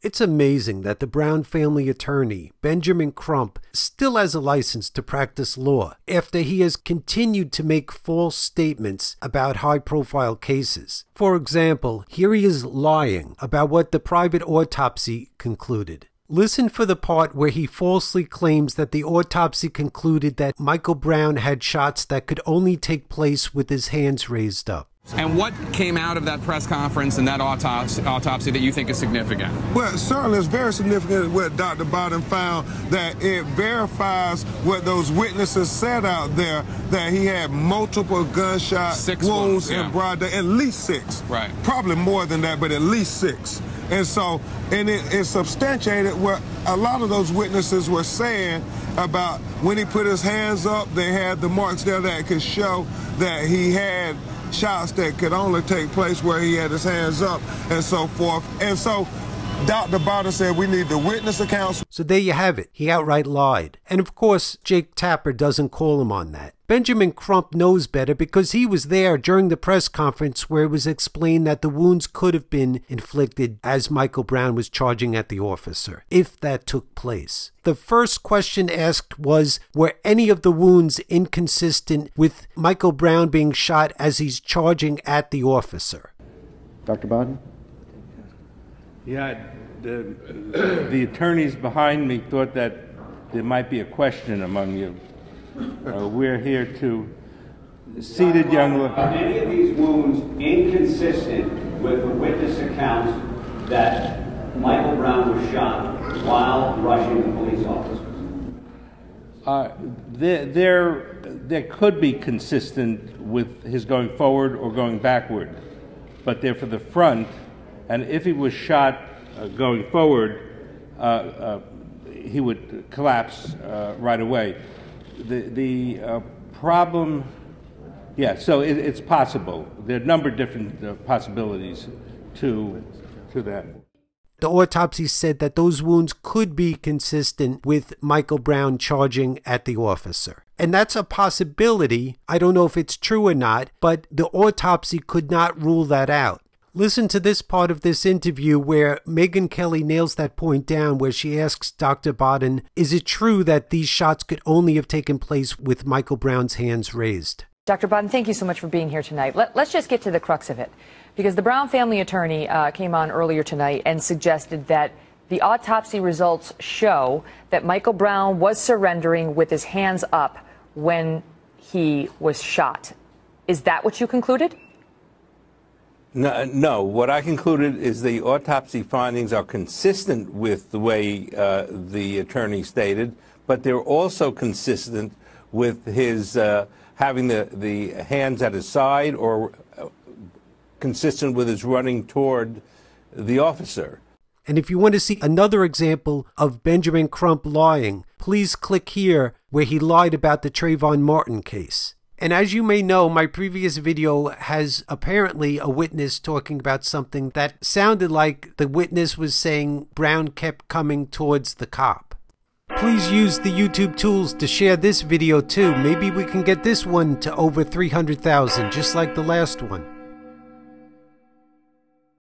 It's amazing that the Brown family attorney, Benjamin Crump, still has a license to practice law after he has continued to make false statements about high-profile cases. For example, here he is lying about what the private autopsy concluded. Listen for the part where he falsely claims that the autopsy concluded that Michael Brown had shots that could only take place with his hands raised up. And what came out of that press conference and that autopsy that you think is significant? Well, certainly it's very significant what Dr. Baden found, that it verifies what those witnesses said out there, that he had multiple gunshot wounds in broad day, at least 6. Right. Probably more than that, but at least 6. And so, it substantiated what a lot of those witnesses were saying about when he put his hands up, they had the marks there that could show that he had shots that could only take place where he had his hands up and so forth. And so Dr. Baden said we need the witness accounts. So there you have it. He outright lied. And of course, Jake Tapper doesn't call him on that. Benjamin Crump knows better because he was there during the press conference where it was explained that the wounds could have been inflicted as Michael Brown was charging at the officer, if that took place. The first question asked was, were any of the wounds inconsistent with Michael Brown being shot as he's charging at the officer? Dr. Baden? Yeah, the attorneys behind me thought that there might be a question among you. We're here to seated young lady. Are any of these wounds inconsistent with the witness accounts that Michael Brown was shot while rushing the police officers? There could be consistent with his going forward or going backward, but they're for the front. And if he was shot going forward, he would collapse right away. The problem, yeah, so it's possible. There are a number of different possibilities to that. The autopsy said that those wounds could be consistent with Michael Brown charging at the officer. And that's a possibility. I don't know if it's true or not, but the autopsy could not rule that out. Listen to this part of this interview where Megyn Kelly nails that point down, where she asks Dr. Baden, is it true that these shots could only have taken place with Michael Brown's hands raised? Dr. Baden, thank you so much for being here tonight. Let's just get to the crux of it, because the Brown family attorney came on earlier tonight and suggested that the autopsy results show that Michael Brown was surrendering with his hands up when he was shot. Is that what you concluded? No, what I concluded is the autopsy findings are consistent with the way the attorney stated, but they're also consistent with his having the hands at his side, or consistent with his running toward the officer. And if you want to see another example of Benjamin Crump lying, please click here where he lied about the Trayvon Martin case. And as you may know, my previous video has apparently a witness talking about something that sounded like the witness was saying Brown kept coming towards the cop. Please use the YouTube tools to share this video too. Maybe we can get this one to over 300,000, just like the last one.